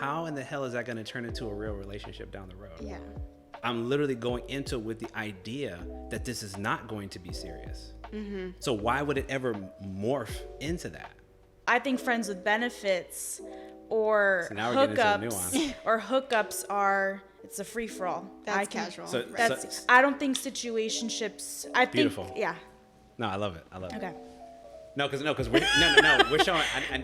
how in the hell is that going to turn into a real relationship down the road? Yeah. I'm literally going into it with the idea that this is not going to be serious. So why would it ever morph into that? I think friends with benefits or So now we're getting into the hookups nuance. or hookups are, it's a free for all. That's casual. So- That's, I don't think situationships, I think, Beautiful. yeah. No, I love it. I love it. Okay. No, because we're showing.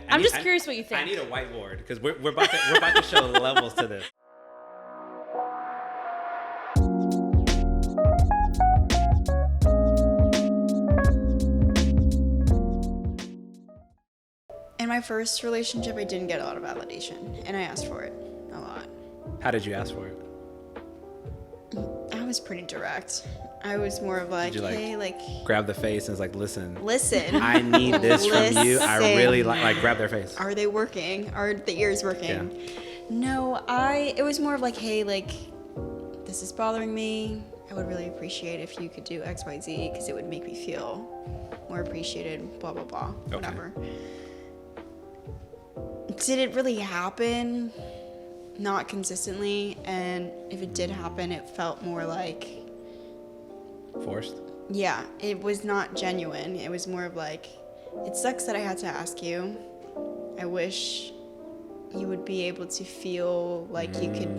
I'm just curious what you think. I need a whiteboard because we're about to show levels to this. In my first relationship, I didn't get a lot of validation, and I asked for it a lot. How did you ask for it? I was pretty direct. I was more of like, Did you, hey, like, grab the face and it's like, listen, I need this from you. I Listen. really like grab their face. Are they working? Are the ears working? Yeah. No, it was more of like, hey, like, this is bothering me. I would really appreciate if you could do X, Y, Z, because it would make me feel more appreciated, blah, blah, blah, whatever. Did it really happen? Not consistently, and if it did happen, it felt more like, Forced. yeah, it was not genuine. It was more of like, it sucks that I had to ask you. I wish you would be able to feel like you could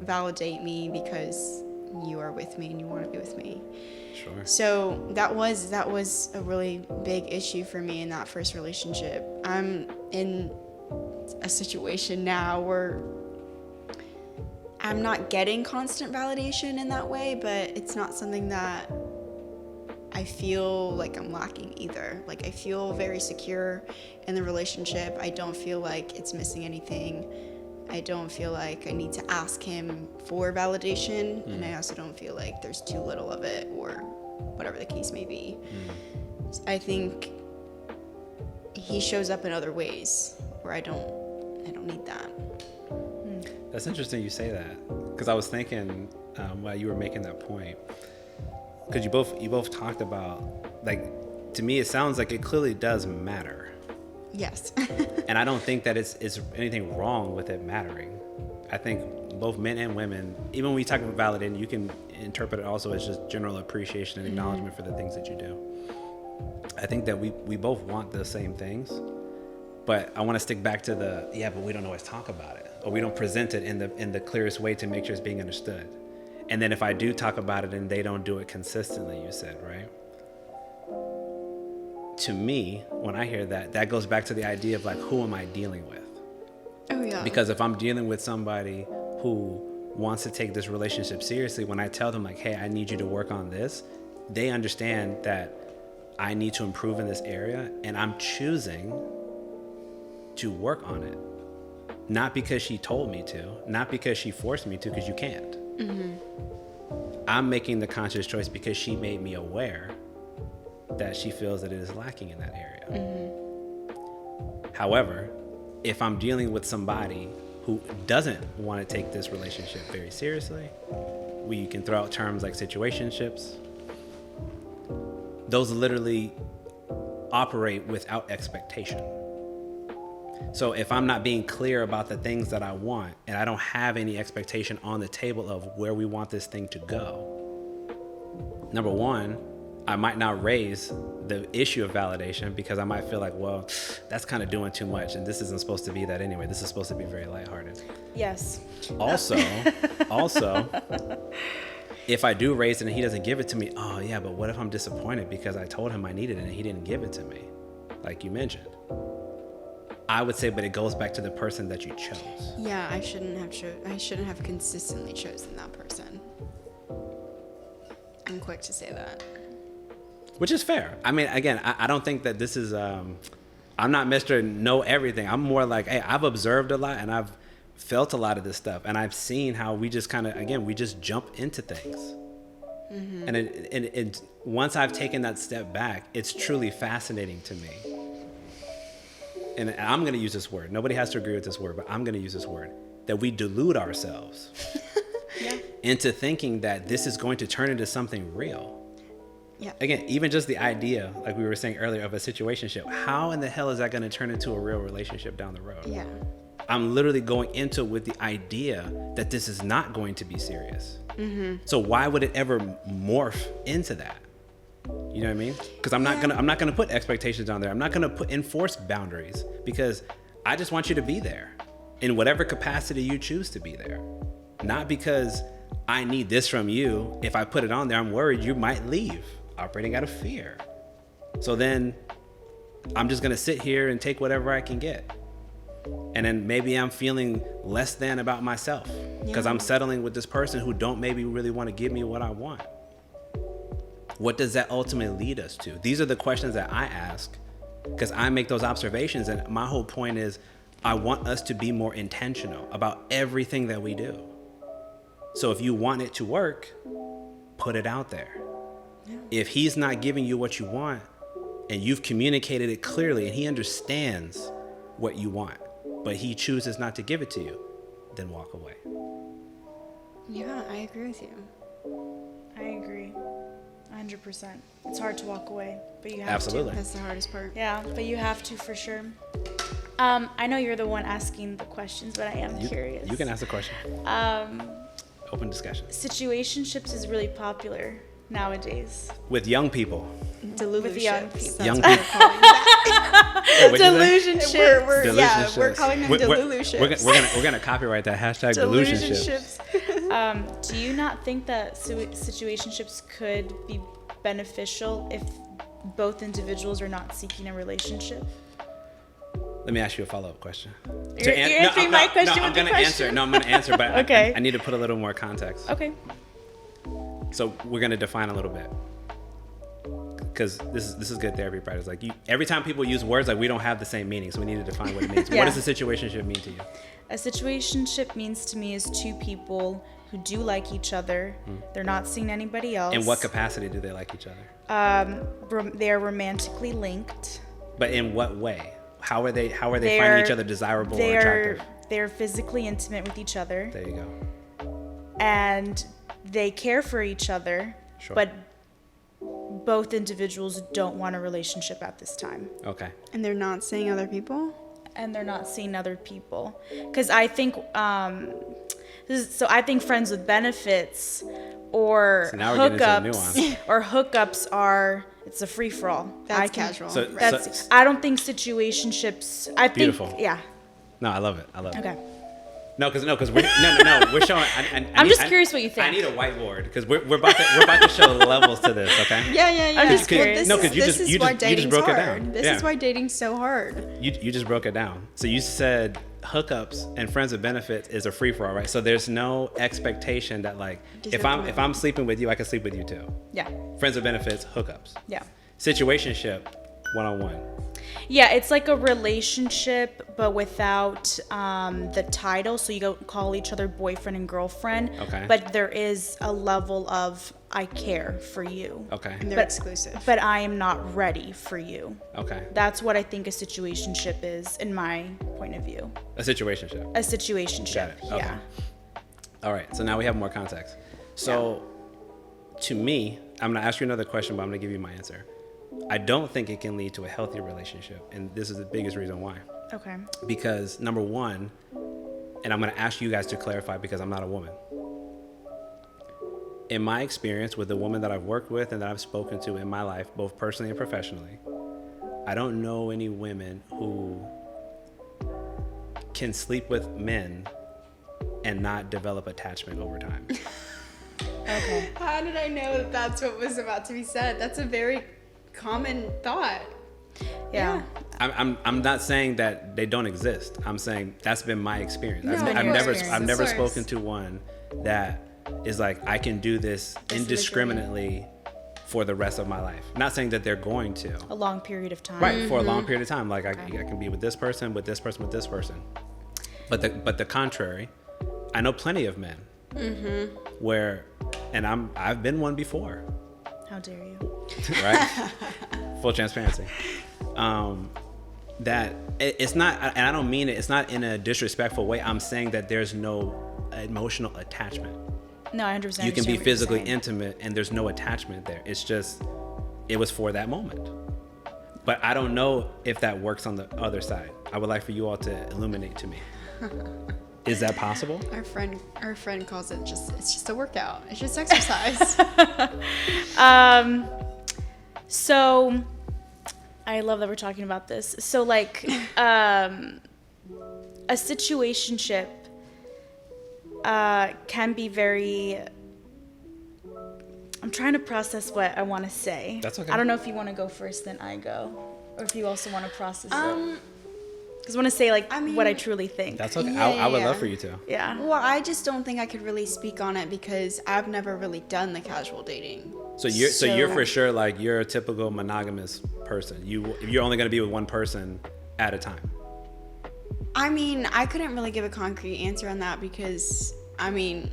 validate me because you are with me and you want to be with me. Sure. So that was a really big issue for me in that first relationship. I'm in a situation now where I'm not getting constant validation in that way, but it's not something that I feel like I'm lacking either. Like, I feel very secure in the relationship. I don't feel like it's missing anything. I don't feel like I need to ask him for validation, and I also don't feel like there's too little of it or whatever the case may be. I think he shows up in other ways where I don't need that. That's interesting you say that, because I was thinking while you were making that point, because you both talked about, like, to me it sounds like it clearly does matter. Yes. And I don't think that it's anything wrong with it mattering. I think both men and women, even when we talk about validating, you can interpret it also as just general appreciation and acknowledgement for the things that you do. I think that we both want the same things, but I want to stick back to but we don't always talk about it, or we don't present it in the clearest way to make sure it's being understood. And then if I do talk about it and they don't do it consistently, you said, right? To me, when I hear that, that goes back to the idea of, like, who am I dealing with? Oh, yeah. Because if I'm dealing with somebody who wants to take this relationship seriously, when I tell them, like, hey, I need you to work on this, they understand that I need to improve in this area, and I'm choosing to work on it. Not because she told me to, not because she forced me to, because you can't. I'm making the conscious choice because she made me aware that she feels that it is lacking in that area. However, if I'm dealing with somebody who doesn't want to take this relationship very seriously, we can throw out terms like situationships. Those literally operate without expectation. So if I'm not being clear about the things that I want, and I don't have any expectation on the table of where we want this thing to go, number one, I might not raise the issue of validation because I might feel like, well, that's kind of doing too much, and this isn't supposed to be that anyway. This is supposed to be very lighthearted. Yes. Also, if I do raise it and he doesn't give it to me, oh yeah, but what if I'm disappointed because I told him I needed it and he didn't give it to me, like you mentioned? I would say, but it goes back to the person that you chose. Yeah, I shouldn't have consistently chosen that person. I'm quick to say that. Which is fair. I mean, again, I don't think that this is, I'm not Mr. Know Everything. I'm more like, hey, I've observed a lot and I've felt a lot of this stuff. And I've seen how we just kind of, again, we just jump into things. And it, once I've taken that step back, it's truly fascinating to me. And I'm going to use this word. Nobody has to agree with this word, but I'm going to use this word. That we delude ourselves into thinking that this is going to turn into something real. Yeah. Again, even just the idea, like we were saying earlier, of a situationship, how in the hell is that going to turn into a real relationship down the road? Yeah. I'm literally going into it with the idea that this is not going to be serious. So why would it ever morph into that? You know what I mean? Because I'm not gonna put expectations on there. I'm not gonna enforce boundaries, because I just want you to be there in whatever capacity you choose to be there. Not because I need this from you. If I put it on there, I'm worried you might leave, operating out of fear. So then I'm just gonna sit here and take whatever I can get. And then maybe I'm feeling less than about myself because I'm settling with this person who don't maybe really want to give me what I want. What does that ultimately lead us to? These are the questions that I ask because I make those observations. And my whole point is I want us to be more intentional about everything that we do. So if you want it to work, put it out there. Yeah. If he's not giving you what you want and you've communicated it clearly and he understands what you want, but he chooses not to give it to you, then walk away. Yeah, I agree with you. I agree. 100%. It's hard to walk away, but you have Absolutely. to. That's the hardest part. Yeah, but you have to for sure. I know you're the one asking the questions, but I am curious. You can ask the question. Open discussion. Situationships is really popular nowadays. With young people. With young people. Young people. Delusionships. We're calling them We're delusionships. gonna copyright that hashtag delusionships. Do you not think that situationships could be beneficial if both individuals are not seeking a relationship? Let me ask you a follow-up question. You're answering my question with the question? I'm gonna answer, but Okay. I need to put a little more context. Okay. So we're gonna define a little bit, because this is good therapy practice. Like every time people use words, like we don't have the same meaning, so we need to define what it means. Yeah. What does a situationship mean to you? A situationship means to me is two people who do like each other. They're not seeing anybody else. In what capacity do they like each other? They're romantically linked. But in what way? How are they finding each other desirable or attractive? They're physically intimate with each other. There you go. And they care for each other. Sure. But both individuals don't want a relationship at this time. Okay. And they're not seeing other people? And they're not seeing other people. Because I think, I think friends with benefits or hookups are, it's a free for all. That's casual. I don't think situationships. Beautiful. Yeah. No, I love it. Okay. No, because we're showing. I'm just curious what you think. I need a whiteboard because we're about to show levels to this. Okay. Yeah. I'm just curious. This is why dating's broke hard. it down. This is why dating's so hard. You just broke it down. So you said hookups and friends with benefits is a free for all, right? So there's no expectation that like if I'm sleeping with you, I can sleep with you too. Yeah. Friends with benefits, hookups. Yeah. Situationship, one-on-one. Yeah, it's like a relationship, but without the title. So you don't call each other boyfriend and girlfriend. Okay. But there is a level of I care for you. Okay. And they're exclusive. But I am not ready for you. Okay. That's what I think a situationship is, in my point of view. A situationship. A situationship. Got it. Okay. Yeah. All right. So now we have more context. So to me, I'm going to ask you another question, but I'm going to give you my answer. I don't think it can lead to a healthy relationship. And this is the biggest reason why. Okay. Because number one, and I'm going to ask you guys to clarify because I'm not a woman. In my experience with the women that I've worked with and that I've spoken to in my life, both personally and professionally, I don't know any women who can sleep with men and not develop attachment over time. Okay. How did I know that that's what was about to be said? That's a very common thought. Yeah. I'm not saying that they don't exist. I'm saying that's been my experience. I've never spoken to one that is like, I can do this indiscriminately for the rest of my life. Not saying that they're going to. A long period of time. Right, for a long period of time. Like I can be with this person, with this person, with this person. But the contrary, I know plenty of men where, and I've been one before. How dare you? Right? Full transparency. That it's not, and I don't mean it, it's not in a disrespectful way. I'm saying that there's no emotional attachment. No, I understand. You can be physically intimate and there's no attachment there. It's just, it was for that moment. But I don't know if that works on the other side. I would like for you all to illuminate to me. Is that possible? Our friend calls it's just a workout. It's just exercise. So I love that we're talking about this. So like a situationship can be very, I'm trying to process what I want to say. That's okay. I don't know if you want to go first, then I go, or if you also want to process it. Because I want to say like what I truly think. That's okay. Yeah, I would yeah. love for you to. Yeah. Well, I just don't think I could really speak on it because I've never really done the casual dating. So you're for sure like you're a typical monogamous person. You're only going to be with one person at a time. I mean, I couldn't really give a concrete answer on that because, I mean,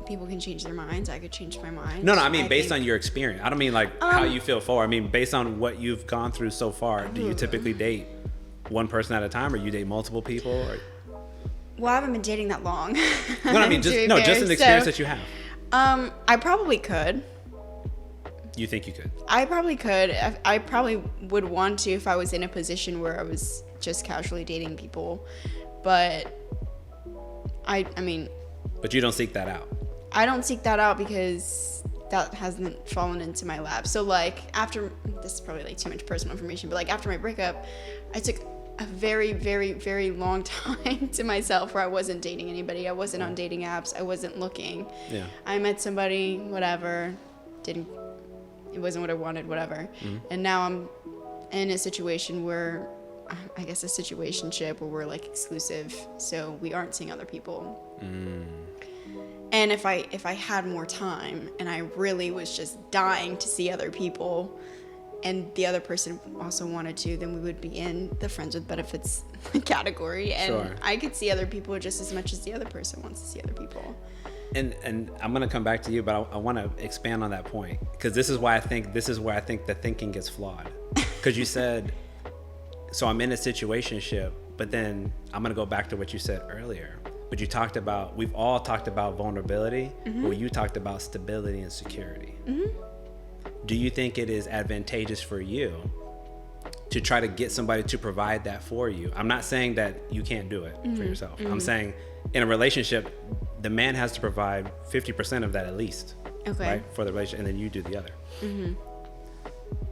people can change their minds. I could change my mind. No, I mean based on your experience. I don't mean like how you feel forward. I mean based on what you've gone through so far. Do you typically date one person at a time, or you date multiple people? Or? Well, I haven't been dating that long. No, I mean just an experience that you have. I probably could. You think you could? I probably could. I probably would want to if I was in a position where I was just casually dating people. But I mean. But you don't seek that out. I don't seek that out because that hasn't fallen into my lap. So like after, this is probably like too much personal information, but like after my breakup, I took a very, very, very long time to myself where I wasn't dating anybody. I wasn't on dating apps. I wasn't looking. Yeah. I met somebody, whatever, it wasn't what I wanted, whatever. Mm-hmm. And now I'm in a situation where, I guess a situationship where we're like exclusive. So we aren't seeing other people. And if I had more time and I really was just dying to see other people and the other person also wanted to, then we would be in the friends with benefits category. And sure. I could see other people just as much as the other person wants to see other people. And I'm gonna come back to you, but I want to expand on that point because this is where I think the thinking gets flawed. Because you said, so I'm in a situationship, but then I'm gonna go back to what you said earlier. But you talked about, we've all talked about vulnerability, mm-hmm. Where you talked about stability and security. Mm-hmm. Do you think it is advantageous for you to try to get somebody to provide that for you? I'm not saying that you can't do it for yourself. Mm-hmm. I'm saying in a relationship, the man has to provide 50% of that at least, right, for the relationship, and then you do the other. Mm-hmm.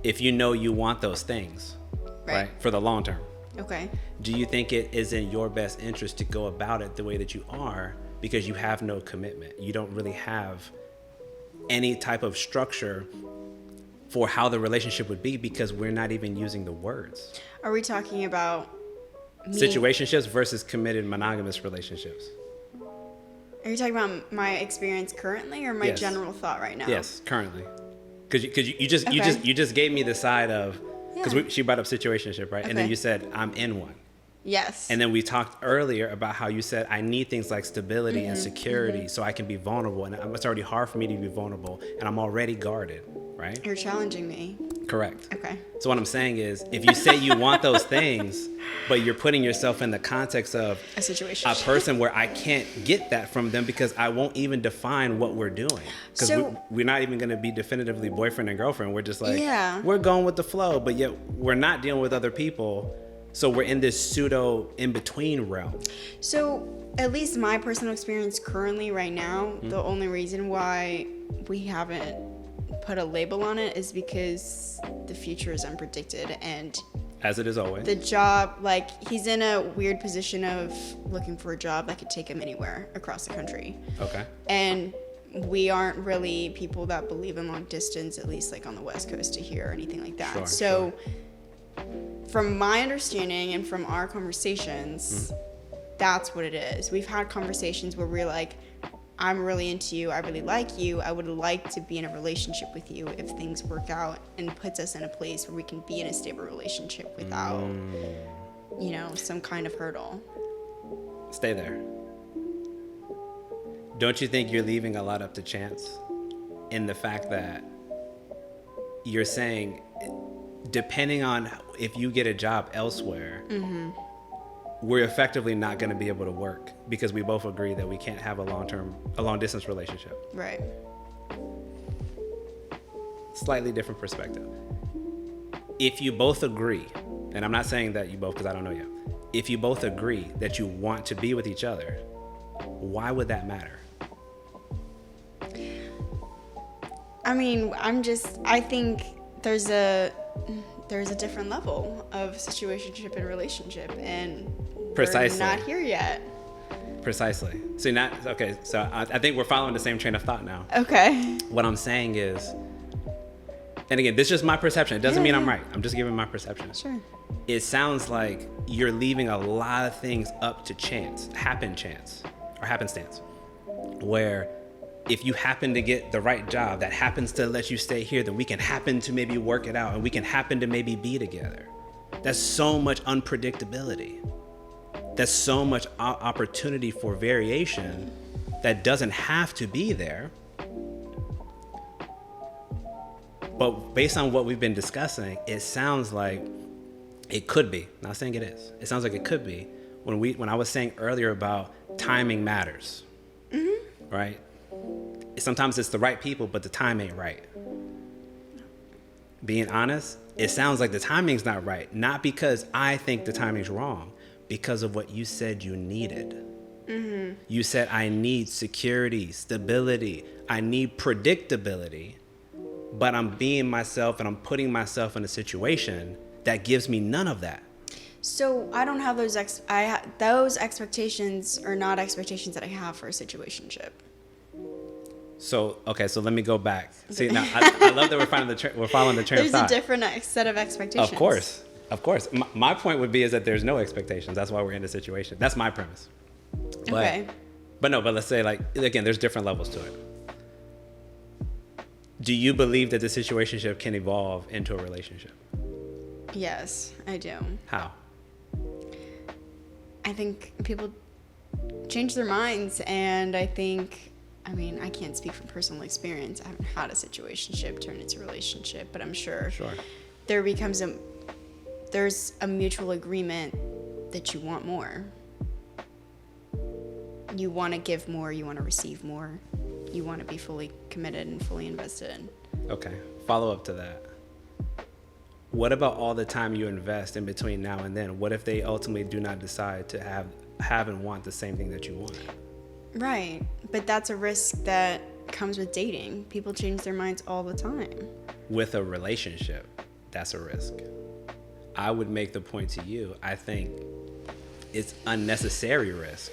If you know you want those things, right, for the long term. Okay. Do you think it is in your best interest to go about it the way that you are because you have no commitment? You don't really have any type of structure for how the relationship would be because we're not even using the words. Are we talking about situationships versus committed monogamous relationships? Are you talking about my experience currently or my general thought right now? Yes, currently. Because you just gave me the side of, because she brought up situationship, right? Okay. And then you said, I'm in one. Yes. And then we talked earlier about how you said, I need things like stability and security so I can be vulnerable. And it's already hard for me to be vulnerable. And I'm already guarded, right? You're challenging me. Correct. Okay. So what I'm saying is, if you say you want those things, but you're putting yourself in the context of a situation, a person where I can't get that from them because I won't even define what we're doing. Because we're not even going to be definitively boyfriend and girlfriend. We're just like, we're going with the flow, but yet we're not dealing with other people. So we're in this pseudo in-between realm. So at least my personal experience currently right now, the only reason why we haven't put a label on it is because the future is unpredicted, and as it is always, the job, like, he's in a weird position of looking for a job that could take him anywhere across the country. Okay. And we aren't really people that believe in long distance, at least like on the West Coast to here or anything like that. Sure. From my understanding and from our conversations, that's what it is. We've had conversations where we're like, I'm really into you, I really like you, I would like to be in a relationship with you if things work out and puts us in a place where we can be in a stable relationship without, some kind of hurdle. Stay there. Don't you think you're leaving a lot up to chance in the fact that you're saying, depending on if you get a job elsewhere, we're effectively not going to be able to work because we both agree that we can't have a long distance relationship. Right. Slightly different perspective. If you both agree, and I'm not saying that you both, because I don't know you. if you both agree that you want to be with each other, why would that matter? I mean, I think there's a different level of situationship and relationship, and Precisely. we're not here yet. Precisely. So I think we're following the same train of thought now. Okay. What I'm saying is, and again, this is just my perception. It doesn't mean I'm right. I'm just giving my perception. Sure. It sounds like you're leaving a lot of things up to happenstance, where if you happen to get the right job that happens to let you stay here, then we can happen to maybe work it out and we can happen to maybe be together. That's so much unpredictability. That's so much opportunity for variation that doesn't have to be there. But based on what we've been discussing, it sounds like it could be. Not saying it is. It sounds like it could be. When I was saying earlier about timing matters, right? Sometimes it's the right people, but the time ain't right. Being honest, it sounds like the timing's not right. Not because I think the timing's wrong, because of what you said you needed. You said, I need security, stability. I need predictability. But I'm being myself and I'm putting myself in a situation that gives me none of that. So I don't have those those expectations are not expectations that I have for a situationship. So let me go back. See, now I love that we're following the train of thought. There's a different set of expectations. Of course. My point would be is that there's no expectations. That's why we're in the situation. That's my premise. Okay. But let's say, like, again, there's different levels to it. Do you believe that the situationship can evolve into a relationship? Yes, I do. How? I think people change their minds, and I mean, I can't speak from personal experience. I haven't had a situationship turn into a relationship, but I'm sure there's a mutual agreement that you want more. You want to give more, you want to receive more. You want to be fully committed and fully invested. Okay. Follow up to that. What about all the time you invest in between now and then? What if they ultimately do not decide to have and want the same thing that you want? Right. But that's a risk that comes with dating. People change their minds all the time. With a relationship, that's a risk. I would make the point to you, I think it's unnecessary risk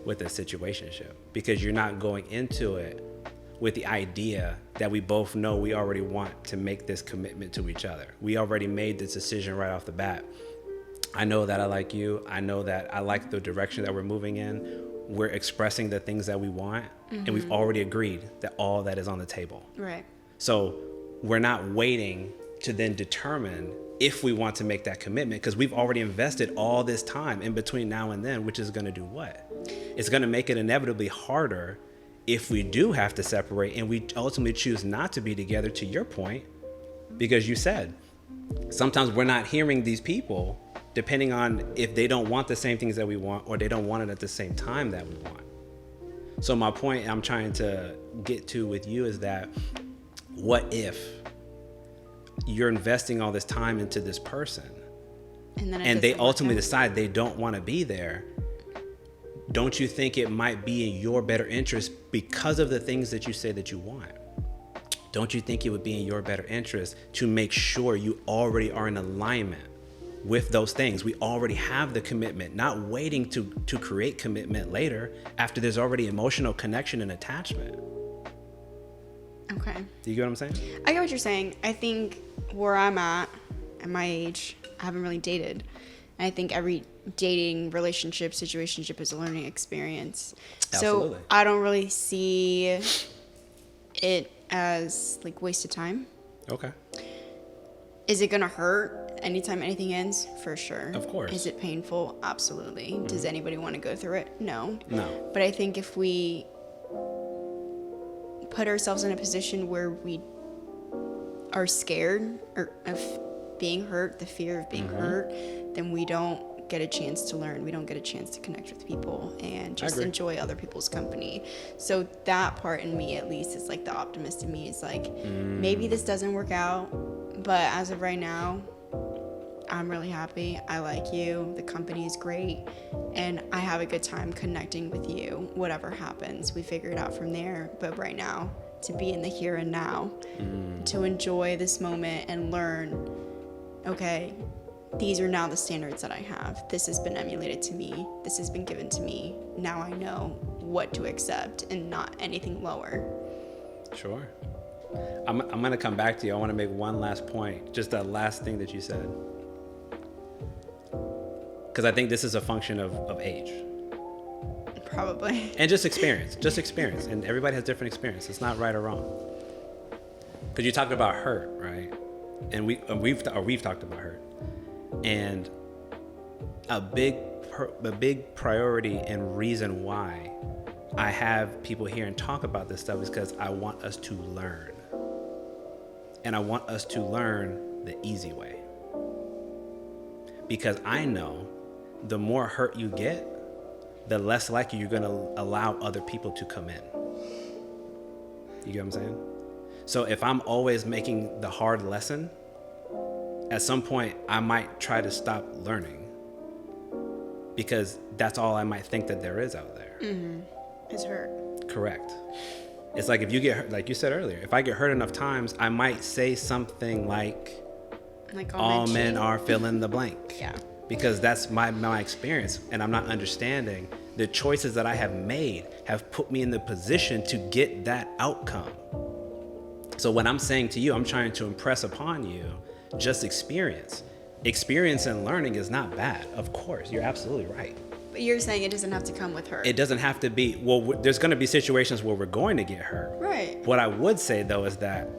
with a situationship, because you're not going into it with the idea that we both know we already want to make this commitment to each other. We already made this decision right off the bat. I know that I like you. I know that I like the direction that we're moving in. We're expressing the things that we want, and we've already agreed that all that is on the table. Right. So we're not waiting to then determine if we want to make that commitment, because we've already invested all this time in between now and then, which is going to do what? It's going to make it inevitably harder if we do have to separate and we ultimately choose not to be together, to your point, because you said sometimes we're not hearing these people depending on if they don't want the same things that we want or they don't want it at the same time that we want. So my point I'm trying to get to with you is that what if you're investing all this time into this person and they ultimately decide they don't want to be there? Don't you think it might be in your better interest, because of the things that you say that you want? Don't you think it would be in your better interest to make sure you already are in alignment with those things? We already have the commitment, not waiting to create commitment later after there's already emotional connection and attachment. Okay. Do you get what I'm saying? I get what you're saying. I think where I'm at my age, I haven't really dated. And I think every dating, relationship, situationship is a learning experience. Absolutely. So I don't really see it as like wasted time. Okay. Is it gonna hurt anytime anything ends? For sure. Of course. Is it painful? Absolutely. Mm-hmm. Does anybody want to go through it? No. No. But I think if we put ourselves in a position where we are scared of being hurt, the fear of being hurt, then we don't get a chance to learn. We don't get a chance to connect with people and just enjoy other people's company. So that part in me, at least, is like the optimist in me is like, maybe this doesn't work out, but as of right now, I'm really happy. I like you. The company is great. And I have a good time connecting with you. Whatever happens, we figure it out from there. But right now, to be in the here and now, to enjoy this moment and learn, okay, these are now the standards that I have. This has been emulated to me. This has been given to me. Now I know what to accept and not anything lower. Sure. I'm going to come back to you. I want to make one last point, just that last thing that you said. Because I think this is a function of age. Probably. And just experience. And everybody has different experience. It's not right or wrong. Because you talked about hurt, right? And we've talked about hurt. And a big priority and reason why I have people here and talk about this stuff is because I want us to learn. And I want us to learn the easy way. Because I know the more hurt you get, the less likely you're going to allow other people to come in. You get what I'm saying? So if I'm always making the hard lesson, at some point I might try to stop learning because that's all I might think that there is out there. Is hurt. Correct. It's like if you get hurt, like you said earlier, if I get hurt enough times, I might say something like all men are fill in the blank. Yeah. Because that's my experience, and I'm not understanding the choices that I have made have put me in the position to get that outcome. So when I'm saying to you, I'm trying to impress upon you just experience. Experience and learning is not bad. Of course, you're absolutely right. But you're saying it doesn't have to come with hurt. It doesn't have to be, well, there's going to be situations where we're going to get hurt. Right. What I would say, though, is that,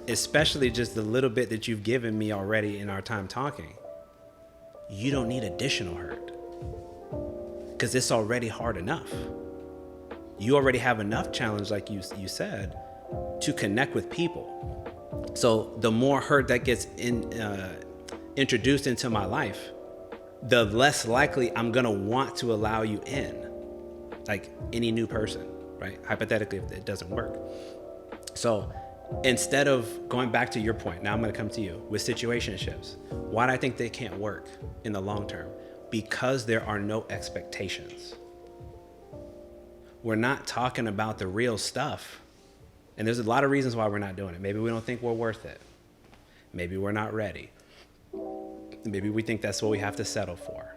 especially just the little bit that you've given me already in our time talking, you don't need additional hurt because it's already hard enough. You already have enough challenge, like you said, to connect with people. So the more hurt that gets introduced into my life, the less likely I'm gonna want to allow you in, like any new person, right? Hypothetically, if it doesn't work. So instead of going back to your point, now I'm going to come to you with situationships. Why do I think they can't work in the long term? Because there are no expectations. We're not talking about the real stuff. And there's a lot of reasons why we're not doing it. Maybe we don't think we're worth it. Maybe we're not ready. Maybe we think that's what we have to settle for.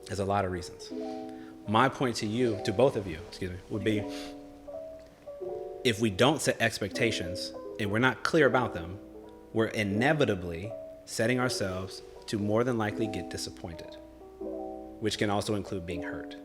There's a lot of reasons. My point to you, to both of you, would be, if we don't set expectations and we're not clear about them, we're inevitably setting ourselves to more than likely get disappointed, which can also include being hurt.